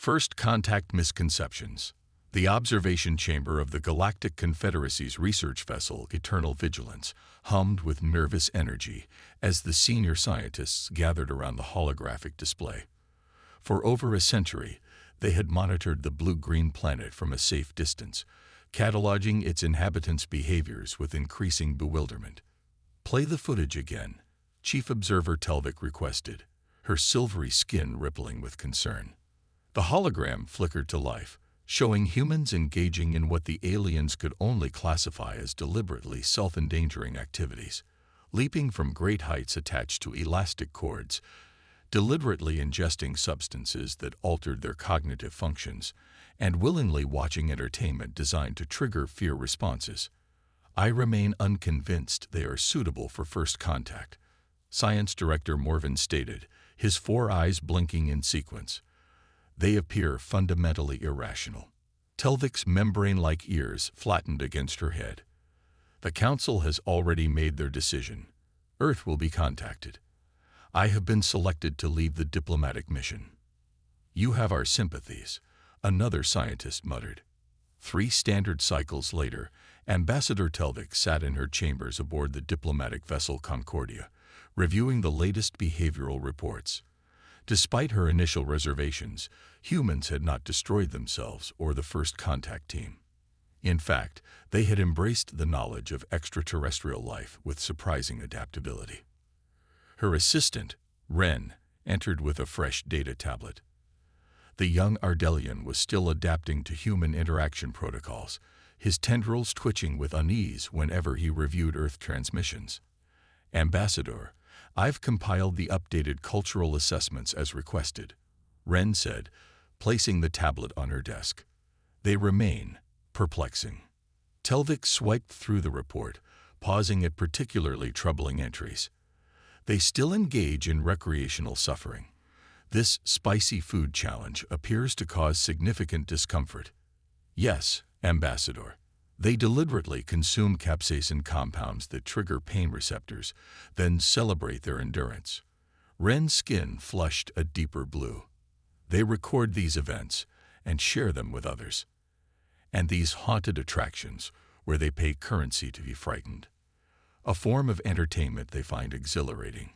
First Contact Misconceptions. The observation chamber of the Galactic Confederacy's research vessel, Eternal Vigilance, hummed with nervous energy as the senior scientists gathered around the holographic display. For over a century, they had monitored the blue-green planet from a safe distance, cataloging its inhabitants' behaviors with increasing bewilderment. "Play the footage again," Chief Observer Telvik requested, her silvery skin rippling with concern. The hologram flickered to life, showing humans engaging in what the aliens could only classify as deliberately self-endangering activities, leaping from great heights attached to elastic cords, deliberately ingesting substances that altered their cognitive functions, and willingly watching entertainment designed to trigger fear responses. "I remain unconvinced they are suitable for first contact," Science Director Morvan stated, his four eyes blinking in sequence. "They appear fundamentally irrational." Telvik's membrane-like ears flattened against her head. "The Council has already made their decision. Earth will be contacted. I have been selected to lead the diplomatic mission." "You have our sympathies," another scientist muttered. 3 standard cycles later, Ambassador Telvik sat in her chambers aboard the diplomatic vessel Concordia, reviewing the latest behavioral reports. Despite her initial reservations, humans had not destroyed themselves or the first contact team. In fact, they had embraced the knowledge of extraterrestrial life with surprising adaptability. Her assistant, Ren, entered with a fresh data tablet. The young Ardelian was still adapting to human interaction protocols, his tendrils twitching with unease whenever he reviewed Earth transmissions. "Ambassador, I've compiled the updated cultural assessments as requested," Ren said, placing the tablet on her desk. "They remain perplexing." Telvik swiped through the report, pausing at particularly troubling entries. "They still engage in recreational suffering. This spicy food challenge appears to cause significant discomfort." "Yes, Ambassador. They deliberately consume capsaicin compounds that trigger pain receptors, then celebrate their endurance." Ren's skin flushed a deeper blue. "They record these events and share them with others. And these haunted attractions, where they pay currency to be frightened. A form of entertainment they find exhilarating,"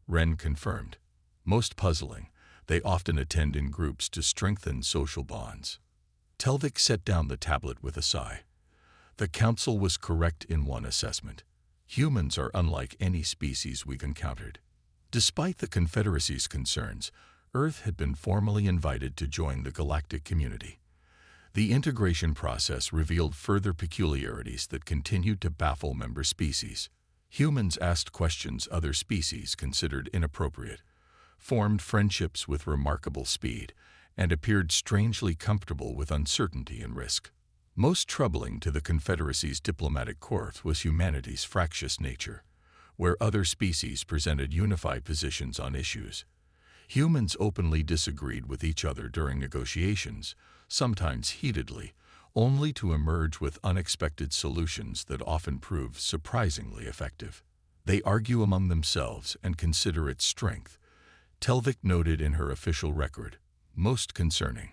Ren confirmed. "Most puzzling, they often attend in groups to strengthen social bonds." Telvik set down the tablet with a sigh. The Council was correct in one assessment. Humans are unlike any species we've encountered. Despite the Confederacy's concerns, Earth had been formally invited to join the galactic community. The integration process revealed further peculiarities that continued to baffle member species. Humans asked questions other species considered inappropriate, formed friendships with remarkable speed, and appeared strangely comfortable with uncertainty and risk. Most troubling to the Confederacy's diplomatic corps was humanity's fractious nature, where other species presented unified positions on issues. Humans openly disagreed with each other during negotiations, sometimes heatedly, only to emerge with unexpected solutions that often prove surprisingly effective. "They argue among themselves and consider its strength," Telvik noted in her official record. "Most concerning."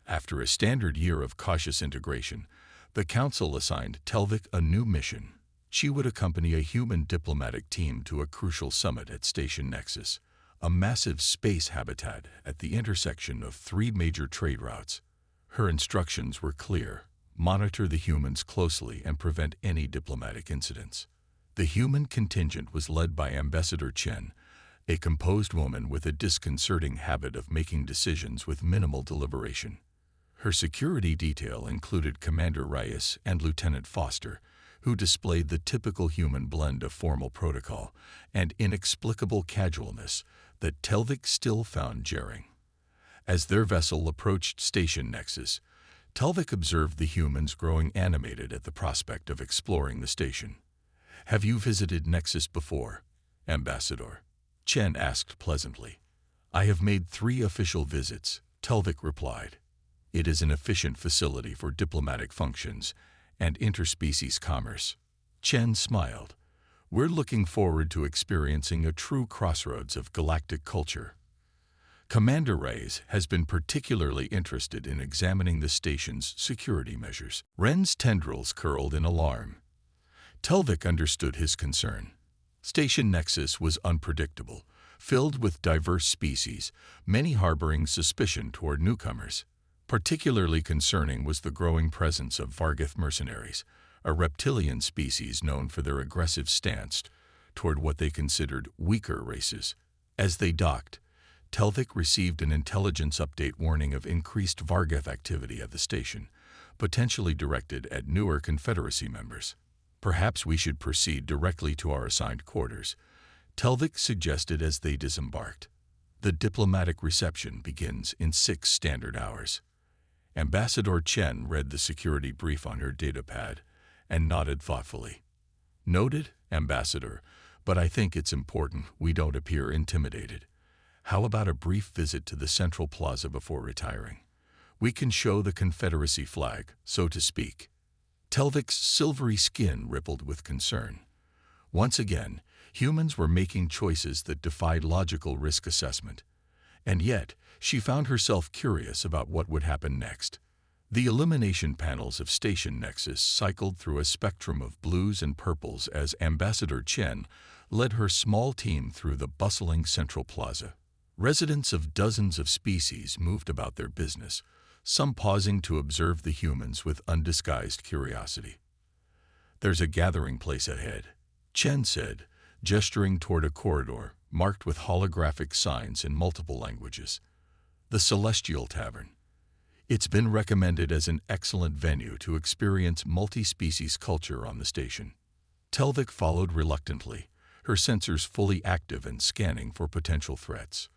After a standard year of cautious integration, the Council assigned Telvik a new mission. She would accompany a human diplomatic team to a crucial summit at Station Nexus, a massive space habitat at the intersection of 3 major trade routes. Her instructions were clear: monitor the humans closely and prevent any diplomatic incidents. The human contingent was led by Ambassador Chen, a composed woman with a disconcerting habit of making decisions with minimal deliberation. Her security detail included Commander Reyes and Lieutenant Foster, who displayed the typical human blend of formal protocol and inexplicable casualness that Telvik still found jarring. As their vessel approached Station Nexus, Telvik observed the humans growing animated at the prospect of exploring the station. "Have you visited Nexus before, Ambassador?" Chen asked pleasantly. "I have made 3 official visits," Telvik replied. "It is an efficient facility for diplomatic functions and interspecies commerce." Chen smiled. "We're looking forward to experiencing a true crossroads of galactic culture." Commander Reyes has been particularly interested in examining the station's security measures. Ren's tendrils curled in alarm. Telvik understood his concern. Station Nexus was unpredictable, filled with diverse species, many harboring suspicion toward newcomers. Particularly concerning was the growing presence of Vargoth mercenaries, a reptilian species known for their aggressive stance toward what they considered weaker races. As they docked, Telvik received an intelligence update warning of increased Vargoth activity at the station, potentially directed at newer Confederacy members. Perhaps we should proceed directly to our assigned quarters, Telvik suggested as they disembarked. The diplomatic reception begins in 6 standard hours. Ambassador Chen read the security brief on her datapad and nodded thoughtfully. Noted, Ambassador, but I think it's important we don't appear intimidated. How about a brief visit to the central plaza before retiring? We can show the Confederacy flag, so to speak. Telvik's silvery skin rippled with concern. Once again, humans were making choices that defied logical risk assessment. And yet, she found herself curious about what would happen next. The illumination panels of Station Nexus cycled through a spectrum of blues and purples as Ambassador Chen led her small team through the bustling central plaza. Residents of dozens of species moved about their business, some pausing to observe the humans with undisguised curiosity. "There's a gathering place ahead," Chen said, gesturing toward a corridor marked with holographic signs in multiple languages. The Celestial Tavern. It's been recommended as an excellent venue to experience multi-species culture on the station. Telvik followed reluctantly, her sensors fully active and scanning for potential threats.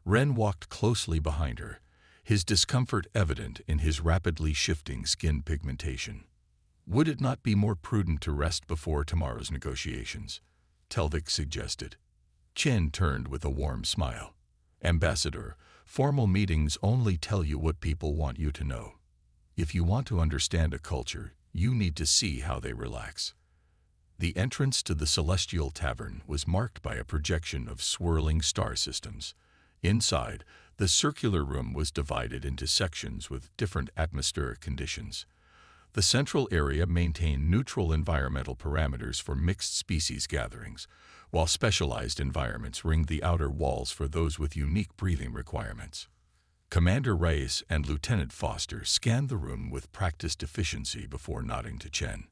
Ren walked closely behind her, his discomfort evident in his rapidly shifting skin pigmentation. "Would it not be more prudent to rest before tomorrow's negotiations?" Telvik suggested. Chen turned with a warm smile. "Ambassador, formal meetings only tell you what people want you to know. If you want to understand a culture, you need to see how they relax." The entrance to the Celestial Tavern was marked by a projection of swirling star systems. Inside, the circular room was divided into sections with different atmospheric conditions. The central area maintained neutral environmental parameters for mixed species gatherings, while specialized environments ringed the outer walls for those with unique breathing requirements. Commander Reyes and Lieutenant Foster scanned the room with practiced efficiency before nodding to Chen.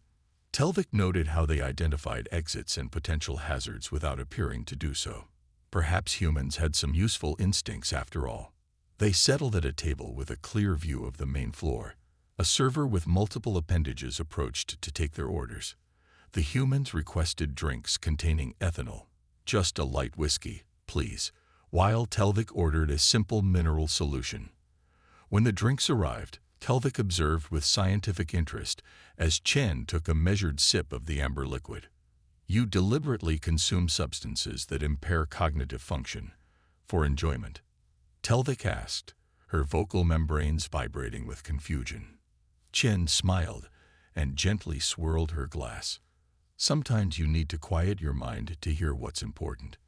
Telvik noted how they identified exits and potential hazards without appearing to do so. Perhaps humans had some useful instincts after all. They settled at a table with a clear view of the main floor. A server with multiple appendages approached to take their orders. The humans requested drinks containing ethanol. "Just a light whiskey, please," while Telvik ordered a simple mineral solution. When the drinks arrived, Telvik observed with scientific interest as Chen took a measured sip of the amber liquid. "You deliberately consume substances that impair cognitive function for enjoyment?" Telvik asked, her vocal membranes vibrating with confusion. Chen smiled and gently swirled her glass. "Sometimes you need to quiet your mind to hear what's important."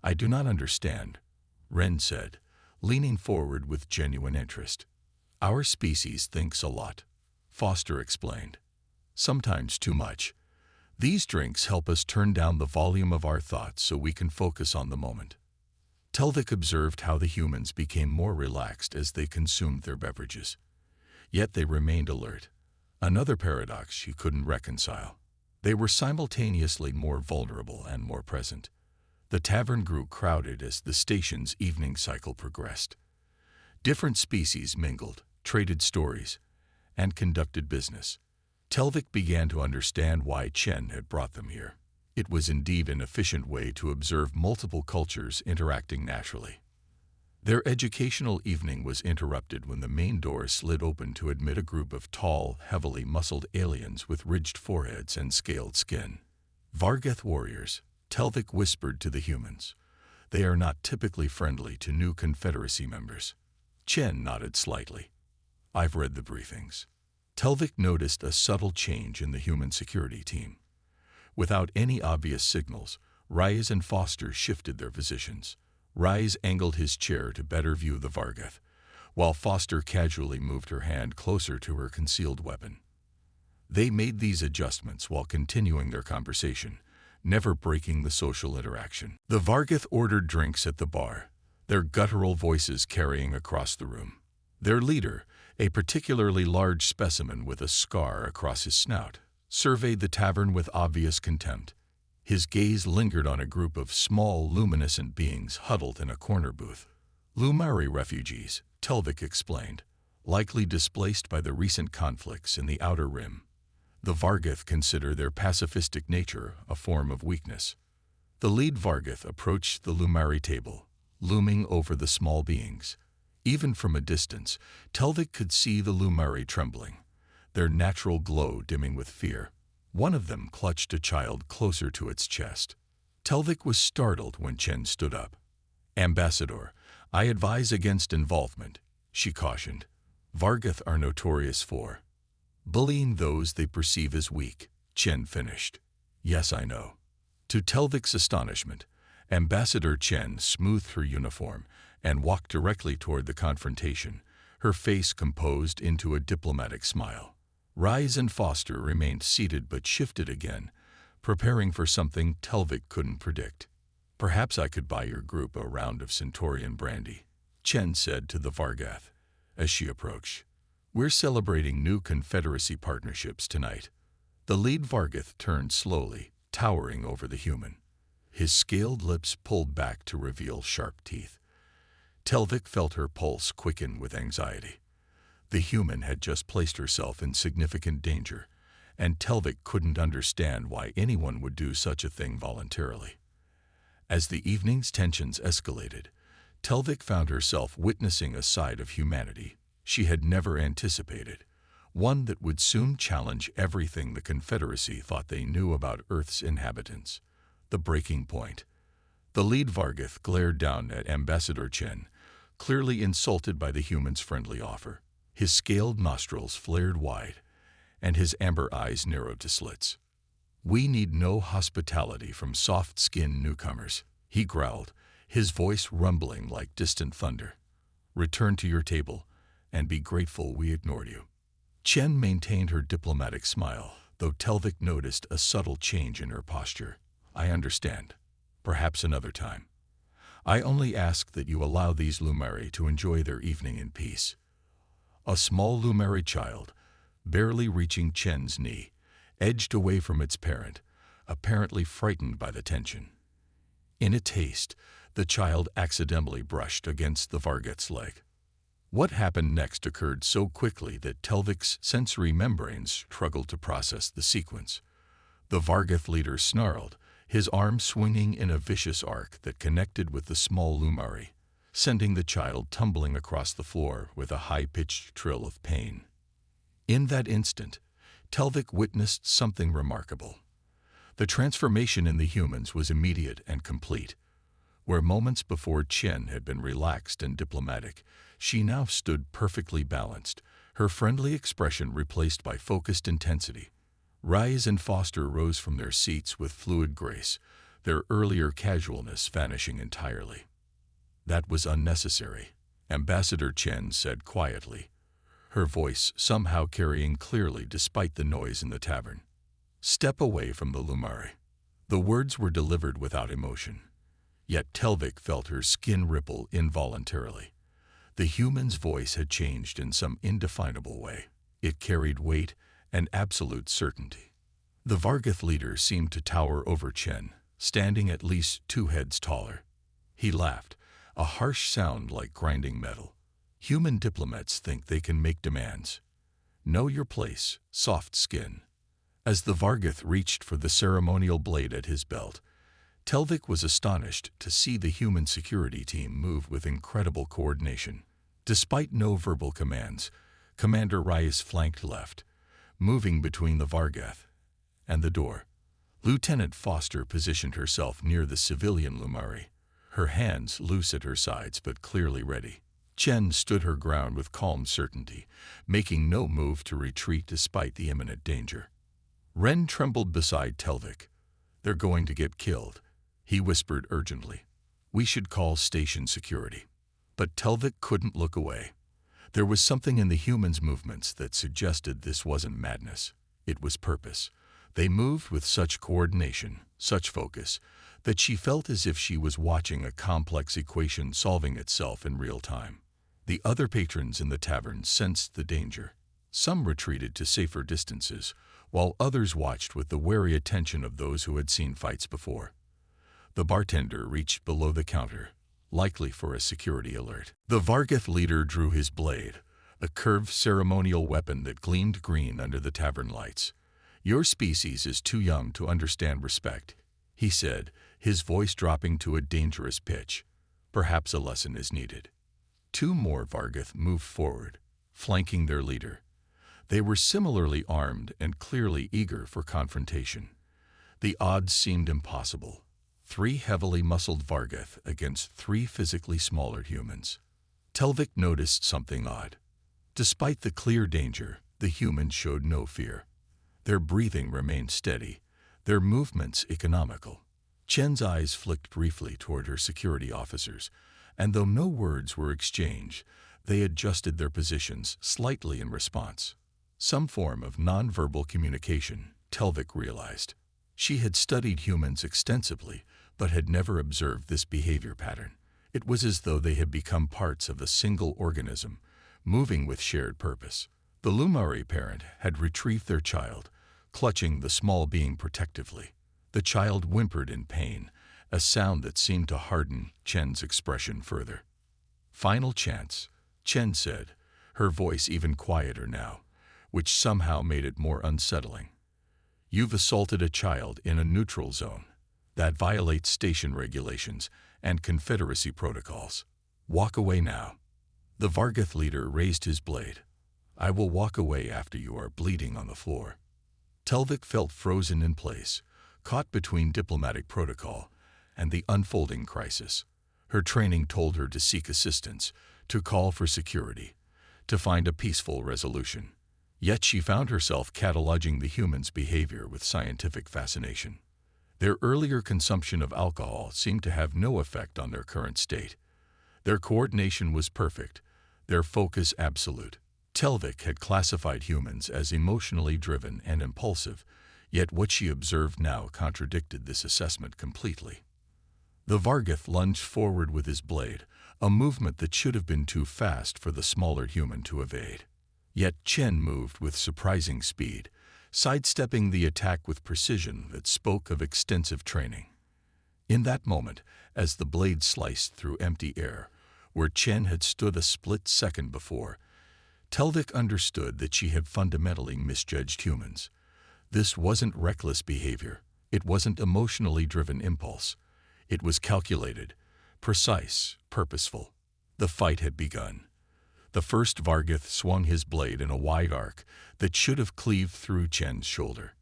"I do not understand," Ren said, leaning forward with genuine interest. "Our species thinks a lot," Foster explained. "Sometimes too much. These drinks help us turn down the volume of our thoughts so we can focus on the moment." Telvik observed how the humans became more relaxed as they consumed their beverages. Yet they remained alert. Another paradox she couldn't reconcile. They were simultaneously more vulnerable and more present. The tavern grew crowded as the station's evening cycle progressed. Different species mingled, traded stories, and conducted business. Telvik began to understand why Chen had brought them here. It was indeed an efficient way to observe multiple cultures interacting naturally. Their educational evening was interrupted when the main door slid open to admit a group of tall, heavily muscled aliens with ridged foreheads and scaled skin. "Vargoth warriors," Telvik whispered to the humans. "They are not typically friendly to new Confederacy members." Chen nodded slightly. "I've read the briefings." Telvik noticed a subtle change in the human security team. Without any obvious signals, Reyes and Foster shifted their positions. Rise angled his chair to better view the Vargoth, while Foster casually moved her hand closer to her concealed weapon. They made these adjustments while continuing their conversation, never breaking the social interaction. The Vargoth ordered drinks at the bar, their guttural voices carrying across the room. Their leader, a particularly large specimen with a scar across his snout, surveyed the tavern with obvious contempt. His gaze lingered on a group of small, luminescent beings huddled in a corner booth. Lumari refugees, Telvik explained, likely displaced by the recent conflicts in the Outer Rim. The Vargoth consider their pacifistic nature a form of weakness. The lead Vargoth approached the Lumari table, looming over the small beings. Even from a distance, Telvik could see the Lumari trembling, their natural glow dimming with fear. One of them clutched a child closer to its chest. Telvik was startled when Chen stood up. "Ambassador, I advise against involvement," she cautioned. "Vargoth are notorious for bullying those they perceive as weak," Chen finished. "Yes, I know." To Telvik's astonishment, Ambassador Chen smoothed her uniform and walked directly toward the confrontation, her face composed into a diplomatic smile. Rise and Foster remained seated but shifted again, preparing for something Telvik couldn't predict. "Perhaps I could buy your group a round of Centaurian brandy," Chen said to the Vargoth as she approached. "We're celebrating new Confederacy partnerships tonight." The lead Vargoth turned slowly, towering over the human. His scaled lips pulled back to reveal sharp teeth. Telvik felt her pulse quicken with anxiety. The human had just placed herself in significant danger, and Telvik couldn't understand why anyone would do such a thing voluntarily. As the evening's tensions escalated, Telvik found herself witnessing a side of humanity she had never anticipated, one that would soon challenge everything the Confederacy thought they knew about Earth's inhabitants. The breaking point. The lead Vargoth glared down at Ambassador Chen, clearly insulted by the human's friendly offer. His scaled nostrils flared wide, and his amber eyes narrowed to slits. "We need no hospitality from soft-skinned newcomers," he growled, his voice rumbling like distant thunder. "Return to your table, and be grateful we ignored you." Chen maintained her diplomatic smile, though Telvik noticed a subtle change in her posture. "I understand. Perhaps another time. I only ask that you allow these Lumari to enjoy their evening in peace." A small Lumari child, barely reaching Chen's knee, edged away from its parent, apparently frightened by the tension. In its haste, the child accidentally brushed against the Vargoth's leg. What happened next occurred so quickly that Telvik's sensory membranes struggled to process the sequence. The Vargoth leader snarled, his arm swinging in a vicious arc that connected with the small Lumari, sending the child tumbling across the floor with a high-pitched trill of pain. In that instant, Telvik witnessed something remarkable. The transformation in the humans was immediate and complete. Where moments before Chen had been relaxed and diplomatic, she now stood perfectly balanced, her friendly expression replaced by focused intensity. Rise and Foster rose from their seats with fluid grace, their earlier casualness vanishing entirely. "That was unnecessary," Ambassador Chen said quietly, her voice somehow carrying clearly despite the noise in the tavern. "Step away from the Lumari." The words were delivered without emotion, yet Telvik felt her skin ripple involuntarily. The human's voice had changed in some indefinable way. It carried weight and absolute certainty. The Vargoth leader seemed to tower over Chen, standing at least 2 heads taller. He laughed, a harsh sound like grinding metal. "Human diplomats think they can make demands. Know your place, soft skin." As the Vargoth reached for the ceremonial blade at his belt, Telvik was astonished to see the human security team move with incredible coordination. Despite no verbal commands, Commander Reyes flanked left, moving between the Vargoth and the door. Lieutenant Foster positioned herself near the civilian Lumari, her hands loose at her sides but clearly ready. Chen stood her ground with calm certainty, making no move to retreat despite the imminent danger. Ren trembled beside Telvik. "They're going to get killed," he whispered urgently. We should call station security. But Telvik couldn't look away. There was something in the humans' movements that suggested this wasn't madness. It was purpose. They moved with such coordination, such focus, that she felt as if she was watching a complex equation solving itself in real time. The other patrons in the tavern sensed the danger. Some retreated to safer distances, while others watched with the wary attention of those who had seen fights before. The bartender reached below the counter, likely for a security alert. The Vargoth leader drew his blade, a curved ceremonial weapon that gleamed green under the tavern lights. "Your species is too young to understand respect," he said, his voice dropping to a dangerous pitch. "Perhaps a lesson is needed." Two more Vargoth moved forward, flanking their leader. They were similarly armed and clearly eager for confrontation. The odds seemed impossible. 3 heavily muscled Vargoth against 3 physically smaller humans. Telvik noticed something odd. Despite the clear danger, the humans showed no fear. Their breathing remained steady, their movements economical. Chen's eyes flicked briefly toward her security officers, and though no words were exchanged, they adjusted their positions slightly in response. Some form of nonverbal communication, Telvik realized. She had studied humans extensively, but had never observed this behavior pattern. It was as though they had become parts of a single organism, moving with shared purpose. The Lumari parent had retrieved their child, clutching the small being protectively. The child whimpered in pain, a sound that seemed to harden Chen's expression further. "Final chance," Chen said, her voice even quieter now, which somehow made it more unsettling. "You've assaulted a child in a neutral zone. That violates station regulations and Confederacy protocols. Walk away now." The Vargoth leader raised his blade. "I will walk away after you are bleeding on the floor." Telvik felt frozen in place, caught between diplomatic protocol and the unfolding crisis. Her training told her to seek assistance, to call for security, to find a peaceful resolution. Yet she found herself cataloging the humans' behavior with scientific fascination. Their earlier consumption of alcohol seemed to have no effect on their current state. Their coordination was perfect, their focus absolute. Telvik had classified humans as emotionally driven and impulsive, yet what she observed now contradicted this assessment completely. The Vargoth lunged forward with his blade, a movement that should have been too fast for the smaller human to evade. Yet Chen moved with surprising speed, sidestepping the attack with precision that spoke of extensive training. In that moment, as the blade sliced through empty air, where Chen had stood a split second before, Telvik understood that she had fundamentally misjudged humans. This wasn't reckless behavior. It wasn't emotionally driven impulse. It was calculated, precise, purposeful. The fight had begun. The first Vargoth swung his blade in a wide arc that should have cleaved through Chen's shoulder.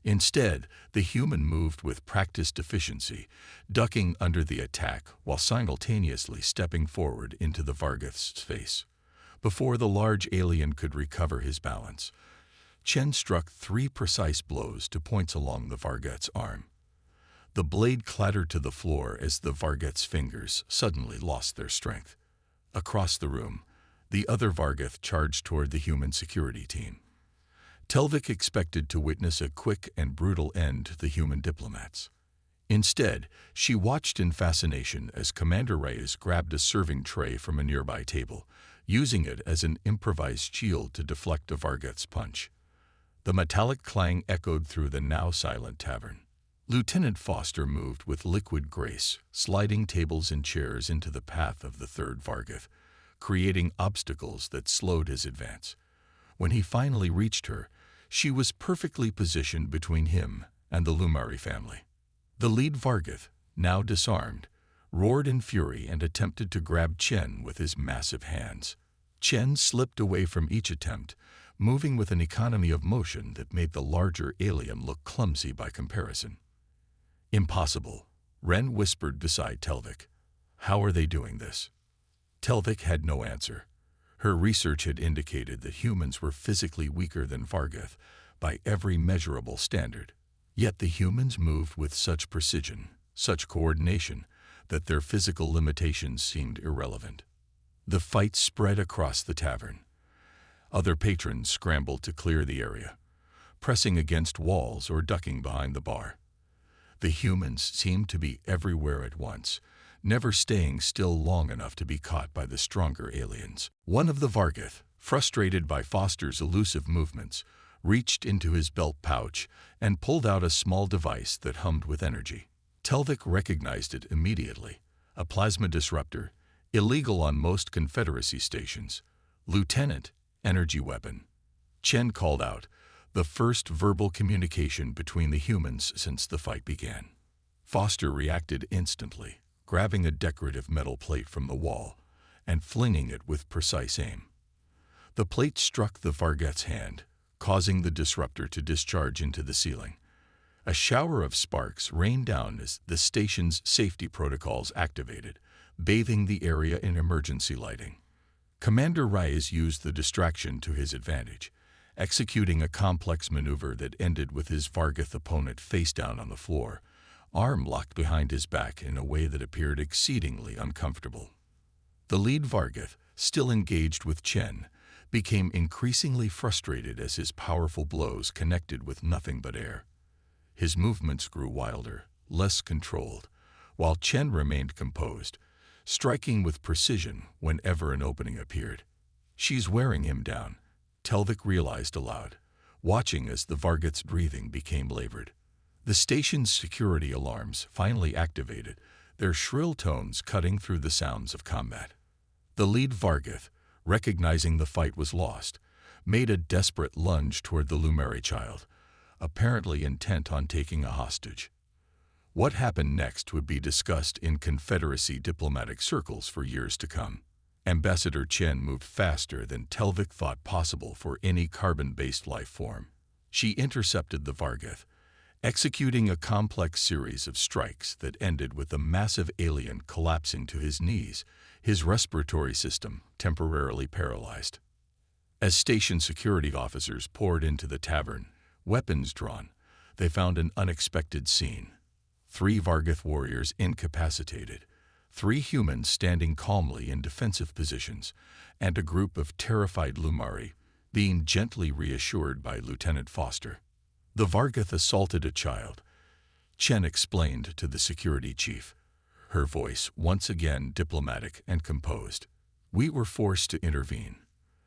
Instead, the human moved with practiced efficiency, ducking under the attack while simultaneously stepping forward into the Vargoth's face. Before the large alien could recover his balance, Chen struck 3 precise blows to points along the Vargoth's arm. The blade clattered to the floor as the Vargoth's fingers suddenly lost their strength. Across the room, the other Vargoth charged toward the human security team. Telvik expected to witness a quick and brutal end to the human diplomats. Instead, she watched in fascination as Commander Reyes grabbed a serving tray from a nearby table, using it as an improvised shield to deflect a Vargoth's punch. The metallic clang echoed through the now silent tavern. Lieutenant Foster moved with liquid grace, sliding tables and chairs into the path of the third Vargoth, creating obstacles that slowed his advance. When he finally reached her, she was perfectly positioned between him and the Lumari family. The lead Vargoth, now disarmed, roared in fury and attempted to grab Chen with his massive hands. Chen slipped away from each attempt, moving with an economy of motion that made the larger alien look clumsy by comparison. "Impossible," Ren whispered beside Telvik. "How are they doing this?" Telvik had no answer. Her research had indicated that humans were physically weaker than Vargoth by every measurable standard. Yet the humans moved with such precision, such coordination, that their physical limitations seemed irrelevant. The fight spread across the tavern. Other patrons scrambled to clear the area, pressing against walls or ducking behind the bar. The humans seemed to be everywhere at once, never staying still long enough to be caught by the stronger aliens. One of the Vargoth, frustrated by Foster's elusive movements, reached into his belt pouch and pulled out a small device that hummed with energy. Telvik recognized it immediately. A plasma disruptor, illegal on most Confederacy stations. Lieutenant, energy weapon. Chen called out, the first verbal communication between the humans since the fight began. Foster reacted instantly, grabbing a decorative metal plate from the wall and flinging it with precise aim. The plate struck the Vargoth's hand, causing the disruptor to discharge into the ceiling. A shower of sparks rained down as the station's safety protocols activated, bathing the area in emergency lighting. Commander Reyes used the distraction to his advantage, executing a complex maneuver that ended with his Vargoth opponent face down on the floor, arm locked behind his back in a way that appeared exceedingly uncomfortable. The lead Vargoth, still engaged with Chen, became increasingly frustrated as his powerful blows connected with nothing but air. His movements grew wilder, less controlled, while Chen remained composed, striking with precision whenever an opening appeared. She's wearing him down, Telvik realized aloud, watching as the Vargoth's breathing became labored. The station's security alarms finally activated, their shrill tones cutting through the sounds of combat. The lead Vargoth, recognizing the fight was lost, made a desperate lunge toward the Lumeri child, apparently intent on taking a hostage. What happened next would be discussed in Confederacy diplomatic circles for years to come. Ambassador Chen moved faster than Telvik thought possible for any carbon-based life form. She intercepted the Vargoth, executing a complex series of strikes that ended with the massive alien collapsing to his knees, his respiratory system temporarily paralyzed. As station security officers poured into the tavern, weapons drawn, they found an unexpected scene. 3 Vargoth warriors incapacitated, 3 humans standing calmly in defensive positions, and a group of terrified Lumari being gently reassured by Lieutenant Foster. The Vargoth assaulted a child, Chen explained to the security chief, her voice once again diplomatic and composed. We were forced to intervene.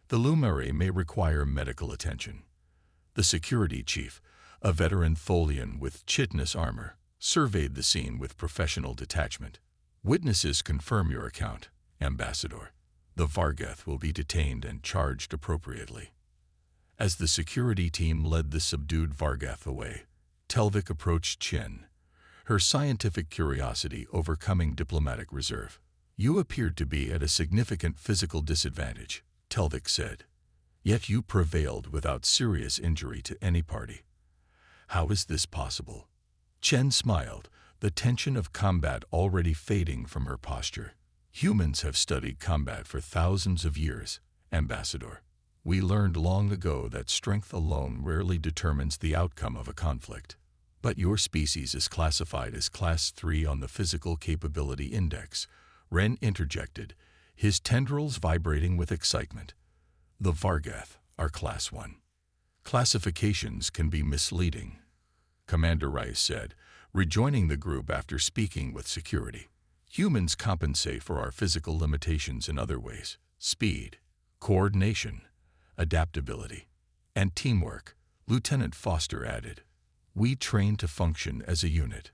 The Lumeri may require medical attention. The security chief, a veteran Tholian with chitinous armor, surveyed the scene with professional detachment. Witnesses confirm your account, Ambassador. The Vargoth will be detained and charged appropriately. As the security team led the subdued Vargoth away, Telvik approached Chen, her scientific curiosity overcoming diplomatic reserve. You appeared to be at a significant physical disadvantage, Telvik said. Yet you prevailed without serious injury to any party. How is this possible? Chen smiled, the tension of combat already fading from her posture. Humans have studied combat for thousands of years, Ambassador. We learned long ago that strength alone rarely determines the outcome of a conflict. But your species is classified as Class 3 on the Physical Capability Index, Ren interjected, his tendrils vibrating with excitement. The Vargoth are Class 1. Classifications can be misleading, Commander Rice said, rejoining the group after speaking with security. Humans compensate for our physical limitations in other ways: speed, coordination, adaptability, and teamwork, Lieutenant Foster added. We train to function as a unit.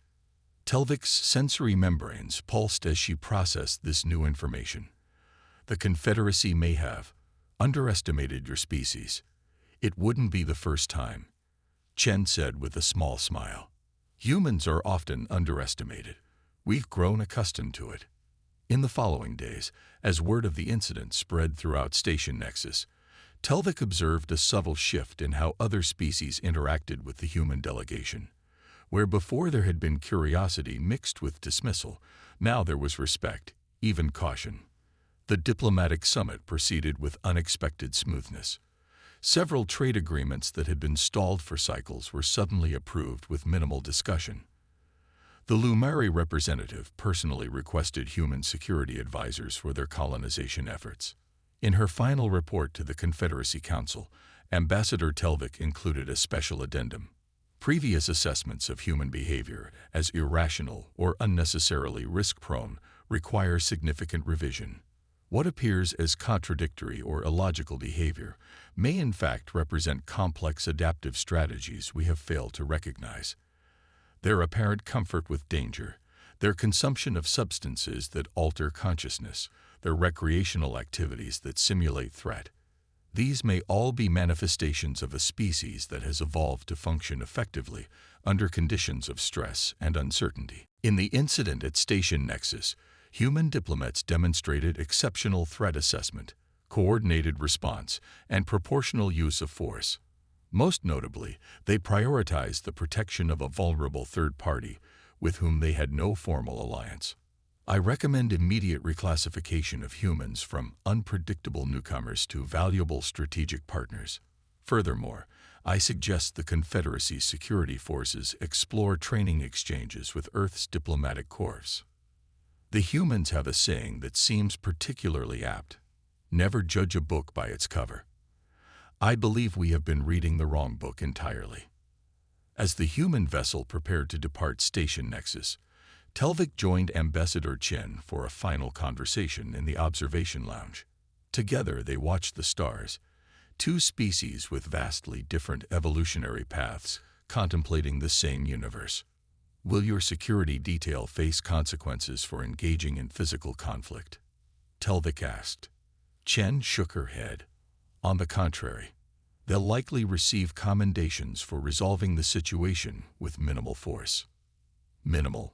Telvik's sensory membranes pulsed as she processed this new information. The Confederacy may have underestimated your species. It wouldn't be the first time, Chen said with a small smile. Humans are often underestimated. We've grown accustomed to it. In the following days, as word of the incident spread throughout Station Nexus, Telvik observed a subtle shift in how other species interacted with the human delegation. Where before there had been curiosity mixed with dismissal, now there was respect, even caution. The diplomatic summit proceeded with unexpected smoothness. Several trade agreements that had been stalled for cycles were suddenly approved with minimal discussion. The Lumari representative personally requested human security advisors for their colonization efforts. In her final report to the Confederacy Council, Ambassador Telvik included a special addendum. Previous assessments of human behavior as irrational or unnecessarily risk-prone require significant revision. What appears as contradictory or illogical behavior may in fact represent complex adaptive strategies we have failed to recognize. Their apparent comfort with danger, their consumption of substances that alter consciousness, their recreational activities that simulate threat. These may all be manifestations of a species that has evolved to function effectively under conditions of stress and uncertainty. In the incident at Station Nexus, human diplomats demonstrated exceptional threat assessment, coordinated response, and proportional use of force. Most notably, they prioritized the protection of a vulnerable third party with whom they had no formal alliance. I recommend immediate reclassification of humans from unpredictable newcomers to valuable strategic partners. Furthermore, I suggest the Confederacy's security forces explore training exchanges with Earth's diplomatic corps. The humans have a saying that seems particularly apt: never judge a book by its cover. I believe we have been reading the wrong book entirely. As the human vessel prepared to depart Station Nexus, Telvik joined Ambassador Chen for a final conversation in the observation lounge. Together they watched the stars, two species with vastly different evolutionary paths contemplating the same universe. Will your security detail face consequences for engaging in physical conflict? Telvik asked. Chen shook her head. On the contrary, they'll likely receive commendations for resolving the situation with minimal force. Minimal.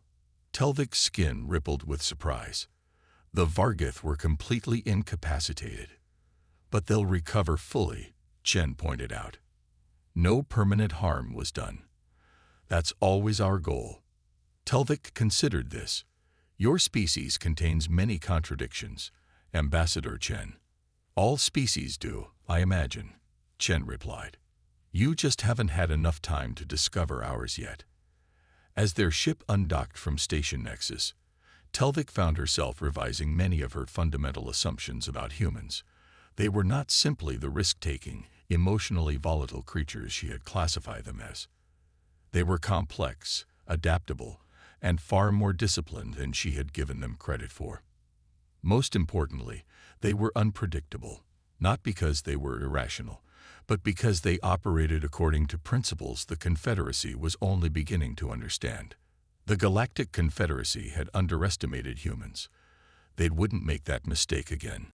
Telvik's skin rippled with surprise. The Vargoth were completely incapacitated. But they'll recover fully, Chen pointed out. No permanent harm was done. That's always our goal. Telvik considered this. Your species contains many contradictions, Ambassador Chen. All species do, I imagine, Chen replied. You just haven't had enough time to discover ours yet. As their ship undocked from Station Nexus, Telvik found herself revising many of her fundamental assumptions about humans. They were not simply the risk-taking, emotionally volatile creatures she had classified them as. They were complex, adaptable, and far more disciplined than she had given them credit for. Most importantly, they were unpredictable, not because they were irrational, but because they operated according to principles the Confederacy was only beginning to understand. The Galactic Confederacy had underestimated humans. They wouldn't make that mistake again.